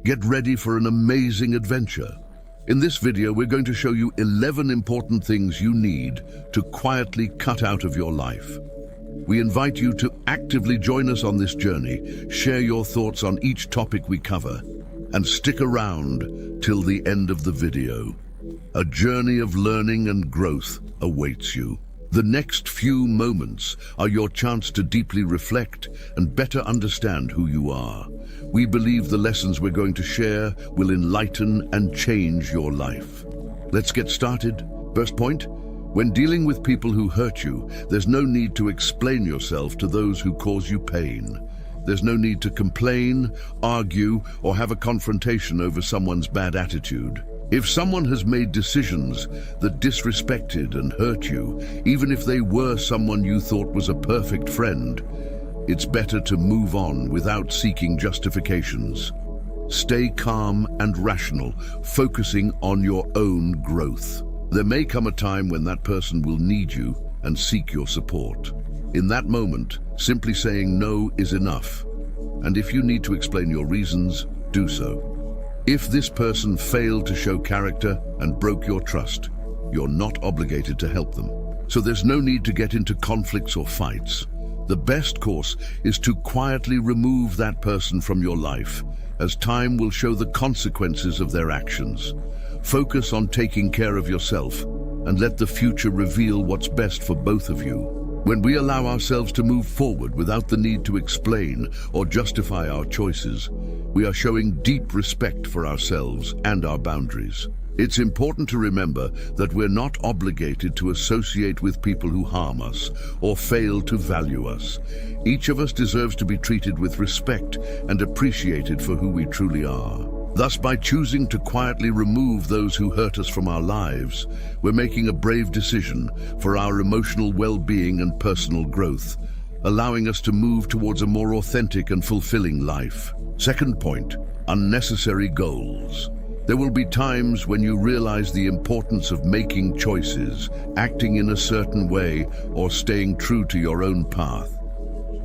Get ready for an amazing adventure. In this video, we're going to show you 11 important things you need to quietly cut out of your life. We invite you to actively join us on this journey, share your thoughts on each topic we cover, and stick around till the end of the video. A journey of learning and growth awaits you. The next few moments are your chance to deeply reflect and better understand who you are. We believe the lessons we're going to share will enlighten and change your life. Let's get started. First point, when dealing with people who hurt you, there's no need to explain yourself to those who cause you pain. There's no need to complain, argue, or have a confrontation over someone's bad attitude. If someone has made decisions that disrespected and hurt you, even if they were someone you thought was a perfect friend, it's better to move on without seeking justifications. Stay calm and rational, focusing on your own growth. There may come a time when that person will need you and seek your support. In that moment, simply saying no is enough. And if you need to explain your reasons, do so. If this person failed to show character and broke your trust, you're not obligated to help them. So there's no need to get into conflicts or fights. The best course is to quietly remove that person from your life, as time will show the consequences of their actions. Focus on taking care of yourself and let the future reveal what's best for both of you. When we allow ourselves to move forward without the need to explain or justify our choices, we are showing deep respect for ourselves and our boundaries. It's important to remember that we're not obligated to associate with people who harm us or fail to value us. Each of us deserves to be treated with respect and appreciated for who we truly are. Thus, by choosing to quietly remove those who hurt us from our lives, we're making a brave decision for our emotional well-being and personal growth, allowing us to move towards a more authentic and fulfilling life. Second point, unnecessary goals. There will be times when you realize the importance of making choices, acting in a certain way, or staying true to your own path.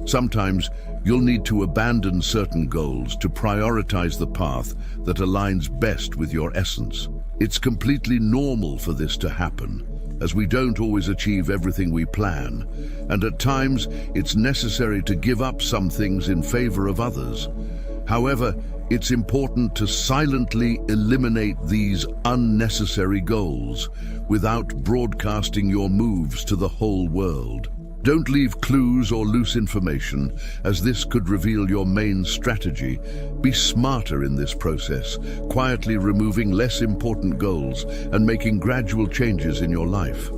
Sometimes you'll need to abandon certain goals to prioritize the path that aligns best with your essence. It's completely normal for this to happen, as we don't always achieve everything we plan, and at times it's necessary to give up some things in favor of others. However, it's important to silently eliminate these unnecessary goals without broadcasting your moves to the whole world. Don't leave clues or loose information, as this could reveal your main strategy. Be smarter in this process, quietly removing less important goals and making gradual changes in your life.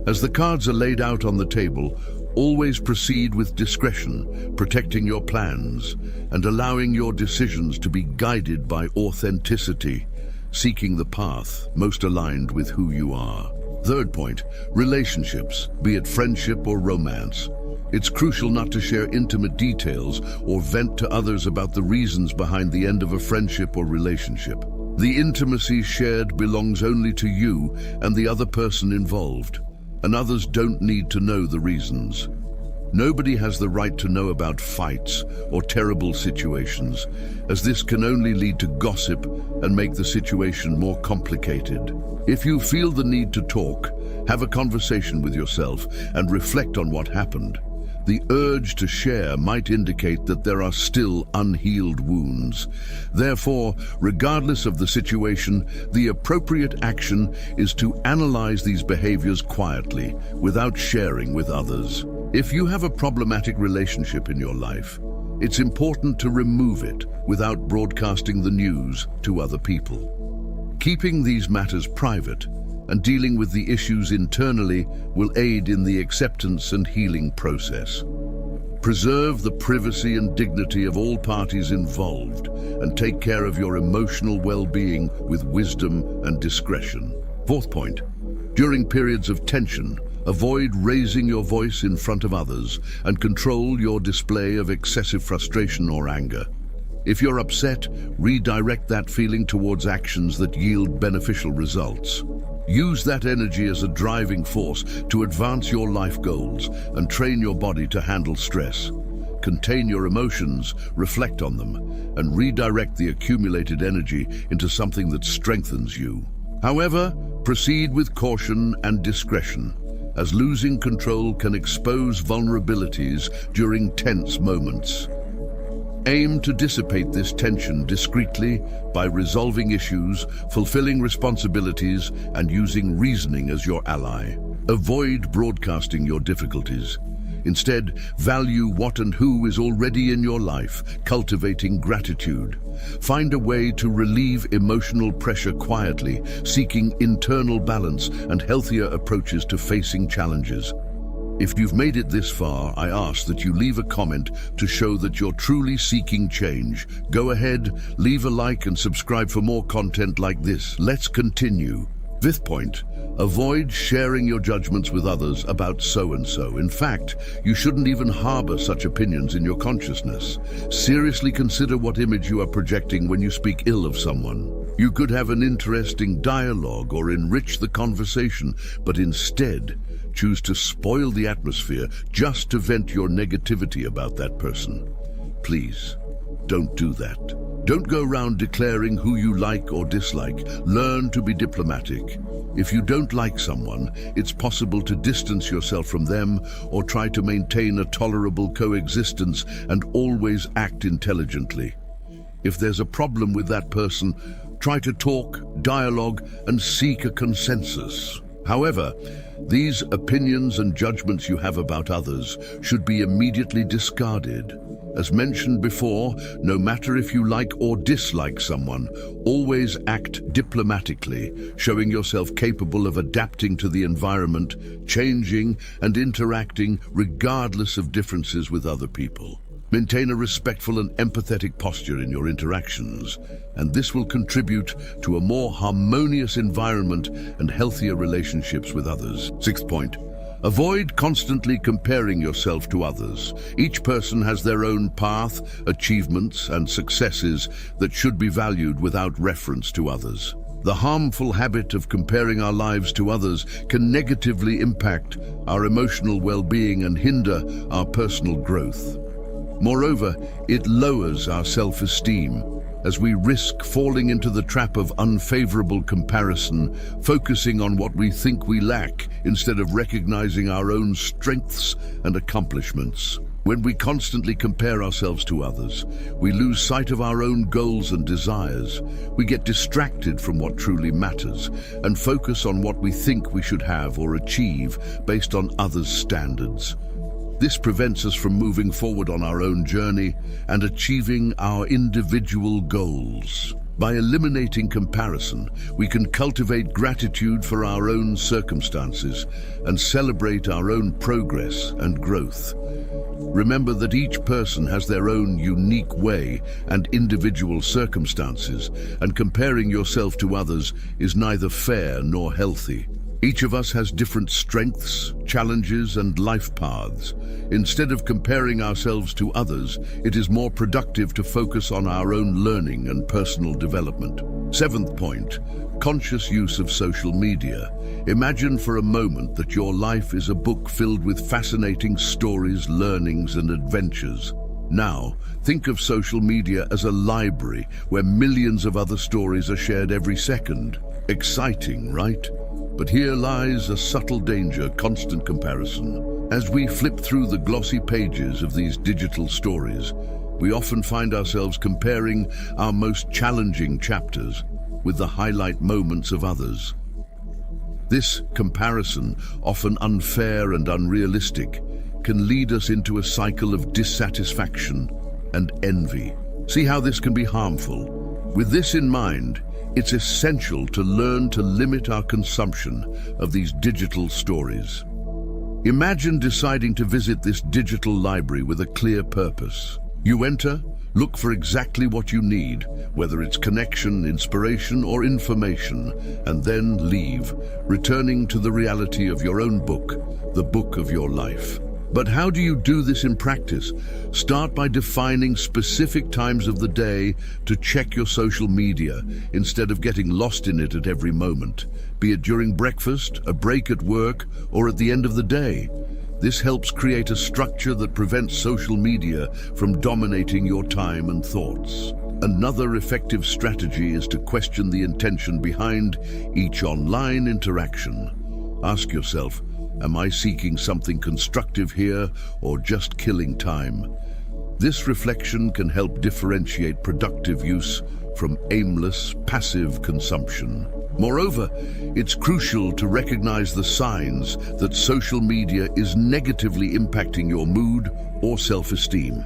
As the cards are laid out on the table, always proceed with discretion, protecting your plans and allowing your decisions to be guided by authenticity, seeking the path most aligned with who you are. Third point, relationships, be it friendship or romance. It's crucial not to share intimate details or vent to others about the reasons behind the end of a friendship or relationship. The intimacy shared belongs only to you and the other person involved, and others don't need to know the reasons. Nobody has the right to know about fights or terrible situations, as this can only lead to gossip and make the situation more complicated. If you feel the need to talk, have a conversation with yourself and reflect on what happened. The urge to share might indicate that there are still unhealed wounds. Therefore, regardless of the situation, the appropriate action is to analyze these behaviors quietly, without sharing with others. If you have a problematic relationship in your life, it's important to remove it without broadcasting the news to other people. Keeping these matters private and dealing with the issues internally will aid in the acceptance and healing process. Preserve the privacy and dignity of all parties involved and take care of your emotional well-being with wisdom and discretion. Fourth point, during periods of tension, avoid raising your voice in front of others and control your display of excessive frustration or anger. If you're upset, redirect that feeling towards actions that yield beneficial results. Use that energy as a driving force to advance your life goals and train your body to handle stress. Contain your emotions, reflect on them, and redirect the accumulated energy into something that strengthens you. However, proceed with caution and discretion, as losing control can expose vulnerabilities during tense moments. Aim to dissipate this tension discreetly by resolving issues, fulfilling responsibilities, and using reasoning as your ally. Avoid broadcasting your difficulties. Instead, value what and who is already in your life, cultivating gratitude. Find a way to relieve emotional pressure quietly, seeking internal balance and healthier approaches to facing challenges. If you've made it this far, I ask that you leave a comment to show that you're truly seeking change. Go ahead, leave a like and subscribe for more content like this. Let's continue. Fifth point, avoid sharing your judgments with others about so-and-so. In fact, you shouldn't even harbor such opinions in your consciousness. Seriously consider what image you are projecting when you speak ill of someone. You could have an interesting dialogue or enrich the conversation, but instead, choose to spoil the atmosphere just to vent your negativity about that person. Please, don't do that. Don't go around declaring who you like or dislike. Learn to be diplomatic. If you don't like someone, it's possible to distance yourself from them or try to maintain a tolerable coexistence and always act intelligently. If there's a problem with that person, try to talk, dialogue, and seek a consensus. However, these opinions and judgments you have about others should be immediately discarded. As mentioned before, no matter if you like or dislike someone, always act diplomatically, showing yourself capable of adapting to the environment, changing and interacting regardless of differences with other people. Maintain a respectful and empathetic posture in your interactions, and this will contribute to a more harmonious environment and healthier relationships with others. Sixth point, avoid constantly comparing yourself to others. Each person has their own path, achievements, and successes that should be valued without reference to others. The harmful habit of comparing our lives to others can negatively impact our emotional well-being and hinder our personal growth. Moreover, it lowers our self-esteem, as we risk falling into the trap of unfavorable comparison, focusing on what we think we lack instead of recognizing our own strengths and accomplishments. When we constantly compare ourselves to others, we lose sight of our own goals and desires. We get distracted from what truly matters and focus on what we think we should have or achieve based on others' standards. This prevents us from moving forward on our own journey and achieving our individual goals. By eliminating comparison, we can cultivate gratitude for our own circumstances and celebrate our own progress and growth. Remember that each person has their own unique way and individual circumstances, and comparing yourself to others is neither fair nor healthy. Each of us has different strengths, challenges, and life paths. Instead of comparing ourselves to others, it is more productive to focus on our own learning and personal development. Seventh point, conscious use of social media. Imagine for a moment that your life is a book filled with fascinating stories, learnings, and adventures. Now, think of social media as a library where millions of other stories are shared every second. Exciting, right? But here lies a subtle danger: constant comparison. As we flip through the glossy pages of these digital stories, we often find ourselves comparing our most challenging chapters with the highlight moments of others. This comparison, often unfair and unrealistic, can lead us into a cycle of dissatisfaction and envy. See how this can be harmful? With this in mind, it's essential to learn to limit our consumption of these digital stories. Imagine deciding to visit this digital library with a clear purpose. You enter, look for exactly what you need, whether it's connection, inspiration, or information, and then leave, returning to the reality of your own book, the book of your life. But how do you do this in practice? Start by defining specific times of the day to check your social media instead of getting lost in it at every moment, be it during breakfast, a break at work, or at the end of the day. This helps create a structure that prevents social media from dominating your time and thoughts. Another effective strategy is to question the intention behind each online interaction. Ask yourself, am I seeking something constructive here or just killing time? This reflection can help differentiate productive use from aimless, passive consumption. Moreover, it's crucial to recognize the signs that social media is negatively impacting your mood or self-esteem.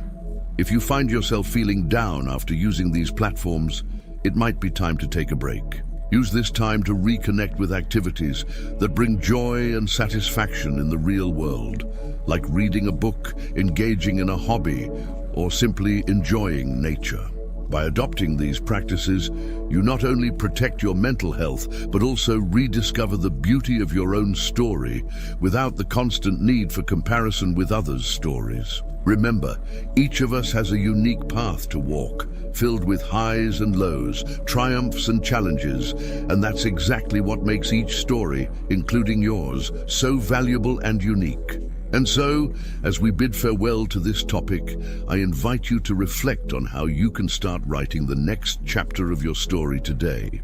If you find yourself feeling down after using these platforms, it might be time to take a break. Use this time to reconnect with activities that bring joy and satisfaction in the real world, like reading a book, engaging in a hobby, or simply enjoying nature. By adopting these practices, you not only protect your mental health, but also rediscover the beauty of your own story without the constant need for comparison with others' stories. Remember, each of us has a unique path to walk, filled with highs and lows, triumphs and challenges, and that's exactly what makes each story, including yours, so valuable and unique. And so, as we bid farewell to this topic, I invite you to reflect on how you can start writing the next chapter of your story today,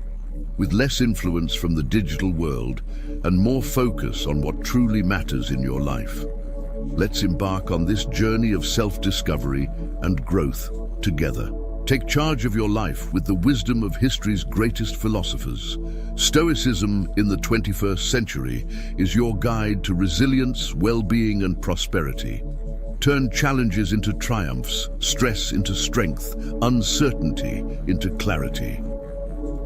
with less influence from the digital world and more focus on what truly matters in your life. Let's embark on this journey of self-discovery and growth together. Take charge of your life with the wisdom of history's greatest philosophers. Stoicism in the 21st century is your guide to resilience, well-being, and prosperity. Turn challenges into triumphs, stress into strength, uncertainty into clarity.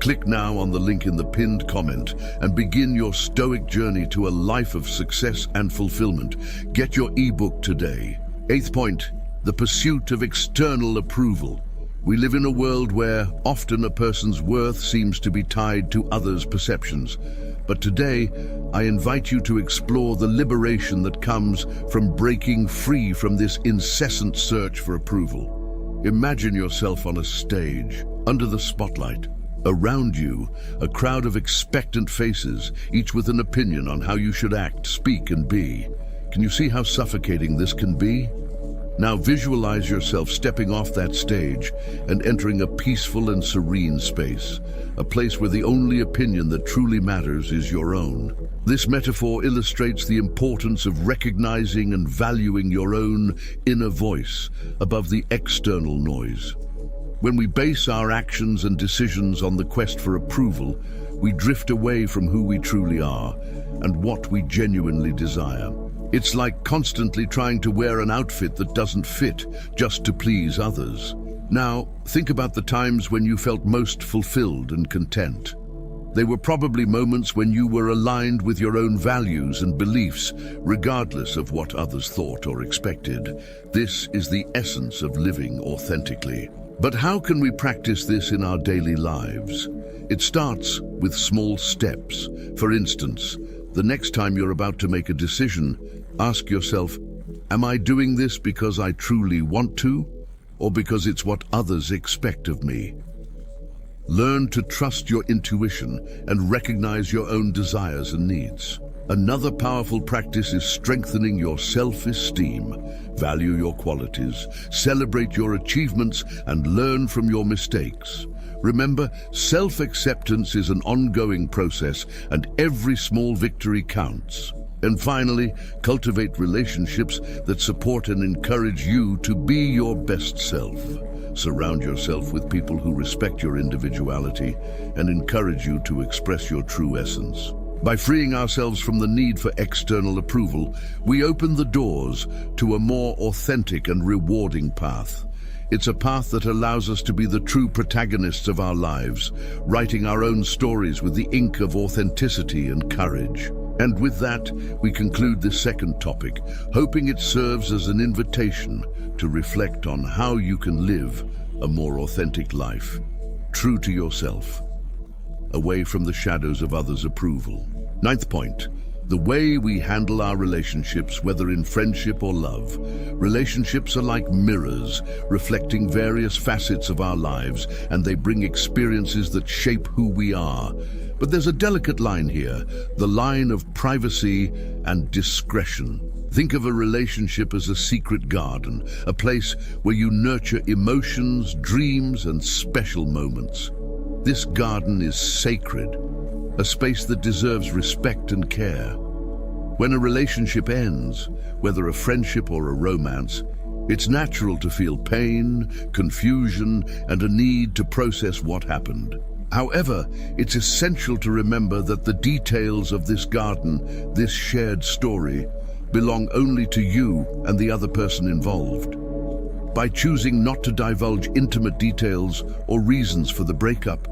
Click now on the link in the pinned comment and begin your Stoic journey to a life of success and fulfillment. Get your ebook today. 8th point, the pursuit of external approval. We live in a world where often a person's worth seems to be tied to others' perceptions. But today, I invite you to explore the liberation that comes from breaking free from this incessant search for approval. Imagine yourself on a stage, under the spotlight. Around you, a crowd of expectant faces, each with an opinion on how you should act, speak, and be. Can you see how suffocating this can be? Now visualize yourself stepping off that stage and entering a peaceful and serene space, a place where the only opinion that truly matters is your own. This metaphor illustrates the importance of recognizing and valuing your own inner voice above the external noise. When we base our actions and decisions on the quest for approval, we drift away from who we truly are and what we genuinely desire. It's like constantly trying to wear an outfit that doesn't fit just to please others. Now, think about the times when you felt most fulfilled and content. They were probably moments when you were aligned with your own values and beliefs, regardless of what others thought or expected. This is the essence of living authentically. But how can we practice this in our daily lives? It starts with small steps. For instance, the next time you're about to make a decision, ask yourself, am I doing this because I truly want to, or because it's what others expect of me? Learn to trust your intuition and recognize your own desires and needs. Another powerful practice is strengthening your self-esteem. Value your qualities, celebrate your achievements, and learn from your mistakes. Remember, self-acceptance is an ongoing process, and every small victory counts. And finally, cultivate relationships that support and encourage you to be your best self. Surround yourself with people who respect your individuality and encourage you to express your true essence. By freeing ourselves from the need for external approval, we open the doors to a more authentic and rewarding path. It's a path that allows us to be the true protagonists of our lives, writing our own stories with the ink of authenticity and courage. And with that, we conclude this second topic, hoping it serves as an invitation to reflect on how you can live a more authentic life, true to yourself, away from the shadows of others' approval. 9th point, the way we handle our relationships, whether in friendship or love. Relationships are like mirrors, reflecting various facets of our lives, and they bring experiences that shape who we are. But there's a delicate line here, the line of privacy and discretion. Think of a relationship as a secret garden, a place where you nurture emotions, dreams, and special moments. This garden is sacred, a space that deserves respect and care. When a relationship ends, whether a friendship or a romance, it's natural to feel pain, confusion, and a need to process what happened. However, it's essential to remember that the details of this garden, this shared story, belong only to you and the other person involved. By choosing not to divulge intimate details or reasons for the breakup,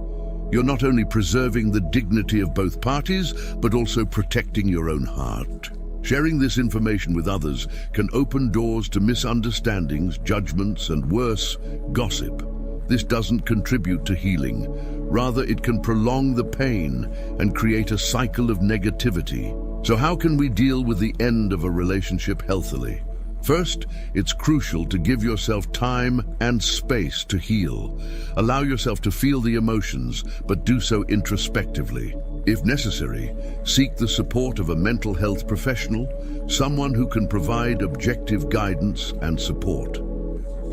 you're not only preserving the dignity of both parties, but also protecting your own heart. Sharing this information with others can open doors to misunderstandings, judgments, and worse, gossip. This doesn't contribute to healing. Rather, it can prolong the pain and create a cycle of negativity. So how can we deal with the end of a relationship healthily? First, it's crucial to give yourself time and space to heal. Allow yourself to feel the emotions, but do so introspectively. If necessary, seek the support of a mental health professional, someone who can provide objective guidance and support.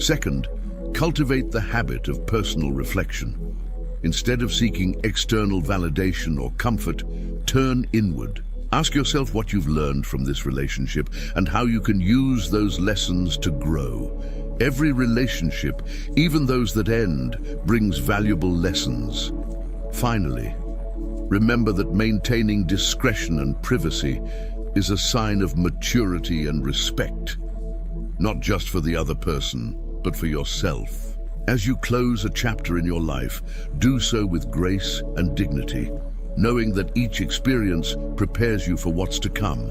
Second, cultivate the habit of personal reflection. Instead of seeking external validation or comfort, turn inward. Ask yourself what you've learned from this relationship and how you can use those lessons to grow. Every relationship, even those that end, brings valuable lessons. Finally, remember that maintaining discretion and privacy is a sign of maturity and respect, not just for the other person, but for yourself. As you close a chapter in your life, do so with grace and dignity, knowing that each experience prepares you for what's to come.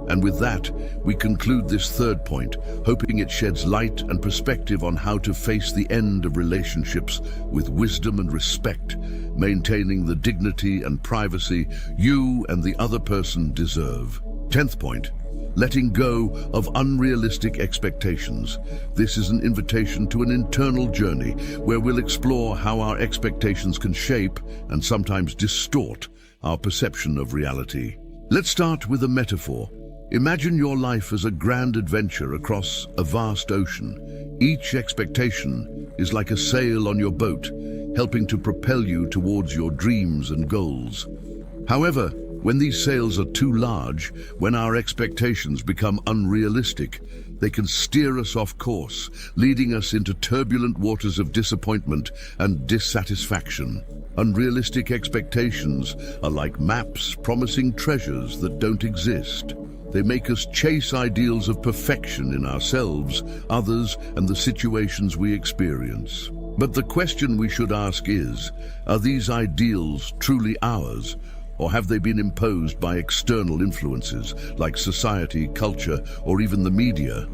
And with that, we conclude this third point, hoping it sheds light and perspective on how to face the end of relationships with wisdom and respect, maintaining the dignity and privacy you and the other person deserve. 10th point, letting go of unrealistic expectations. This is an invitation to an internal journey where we'll explore how our expectations can shape and sometimes distort our perception of reality. Let's start with a metaphor. Imagine your life as a grand adventure across a vast ocean. Each expectation is like a sail on your boat, helping to propel you towards your dreams and goals. However, when these sails are too large, when our expectations become unrealistic, they can steer us off course, leading us into turbulent waters of disappointment and dissatisfaction. Unrealistic expectations are like maps promising treasures that don't exist. They make us chase ideals of perfection in ourselves, others, and the situations we experience. But the question we should ask is, are these ideals truly ours? Or have they been imposed by external influences like society, culture, or even the media?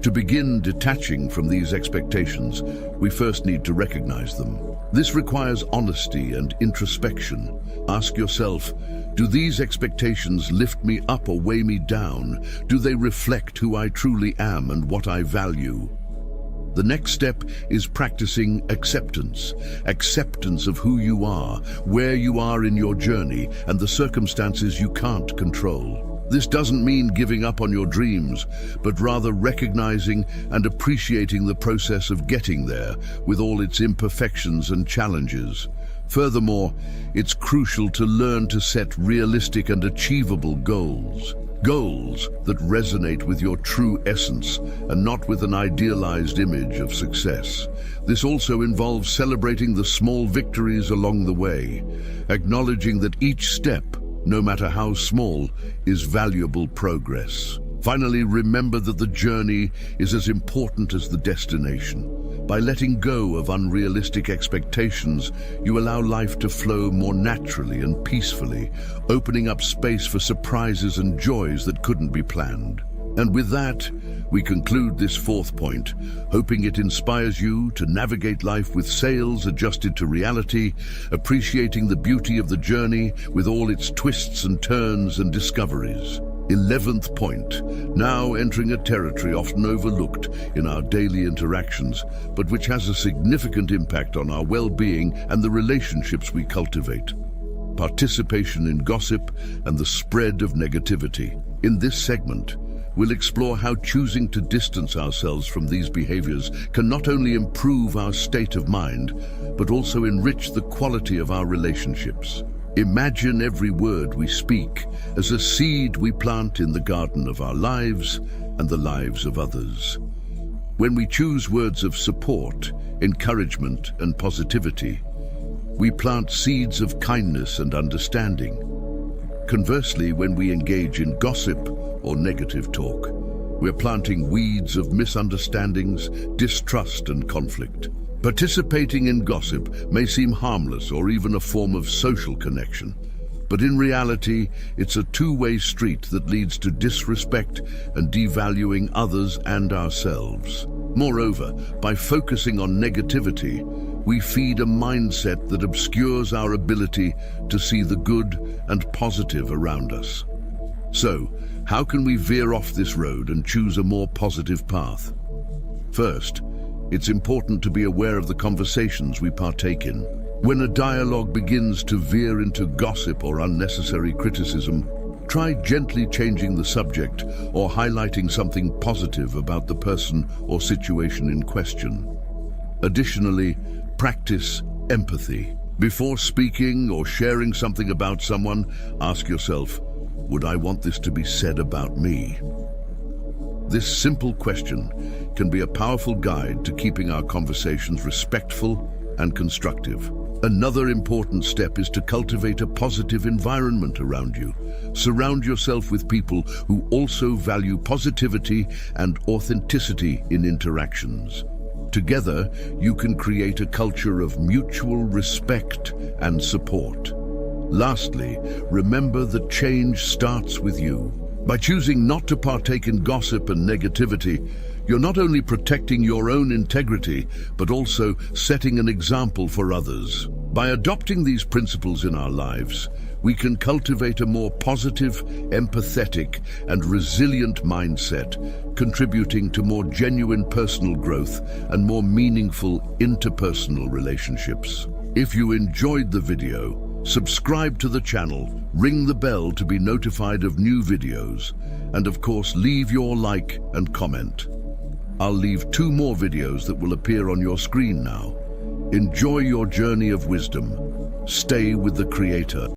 To begin detaching from these expectations, we first need to recognize them. This requires honesty and introspection. Ask yourself, do these expectations lift me up or weigh me down? Do they reflect who I truly am and what I value? The next step is practicing acceptance. Acceptance of who you are, where you are in your journey, and the circumstances you can't control. This doesn't mean giving up on your dreams, but rather recognizing and appreciating the process of getting there, with all its imperfections and challenges. Furthermore, it's crucial to learn to set realistic and achievable goals. Goals that resonate with your true essence and not with an idealized image of success. This also involves celebrating the small victories along the way, acknowledging that each step, no matter how small, is valuable progress. Finally, remember that the journey is as important as the destination. By letting go of unrealistic expectations, you allow life to flow more naturally and peacefully, opening up space for surprises and joys that couldn't be planned. And with that, we conclude this fourth point, hoping it inspires you to navigate life with sails adjusted to reality, appreciating the beauty of the journey with all its twists and turns and discoveries. 11th point, now entering a territory often overlooked in our daily interactions, but which has a significant impact on our well-being and the relationships we cultivate. Participation in gossip and the spread of negativity. In this segment, we'll explore how choosing to distance ourselves from these behaviors can not only improve our state of mind, but also enrich the quality of our relationships. Imagine every word we speak as a seed we plant in the garden of our lives and the lives of others. When we choose words of support, encouragement, and positivity, we plant seeds of kindness and understanding. Conversely, when we engage in gossip or negative talk, we're planting weeds of misunderstandings, distrust, and conflict. Participating in gossip may seem harmless or even a form of social connection, but in reality, it's a two-way street that leads to disrespect and devaluing others and ourselves. Moreover, by focusing on negativity, we feed a mindset that obscures our ability to see the good and positive around us. So, how can we veer off this road and choose a more positive path? First, it's important to be aware of the conversations we partake in. When a dialogue begins to veer into gossip or unnecessary criticism, try gently changing the subject or highlighting something positive about the person or situation in question. Additionally, practice empathy. Before speaking or sharing something about someone, ask yourself, would I want this to be said about me? This simple question can be a powerful guide to keeping our conversations respectful and constructive. Another important step is to cultivate a positive environment around you. Surround yourself with people who also value positivity and authenticity in interactions. Together, you can create a culture of mutual respect and support. Lastly, remember that change starts with you. By choosing not to partake in gossip and negativity, you're not only protecting your own integrity, but also setting an example for others. By adopting these principles in our lives, we can cultivate a more positive, empathetic, and resilient mindset, contributing to more genuine personal growth and more meaningful interpersonal relationships. If you enjoyed the video, subscribe to the channel, ring the bell to be notified of new videos, and of course leave your like and comment. I'll leave 2 more videos that will appear on your screen now. Enjoy your journey of wisdom. Stay with the Creator.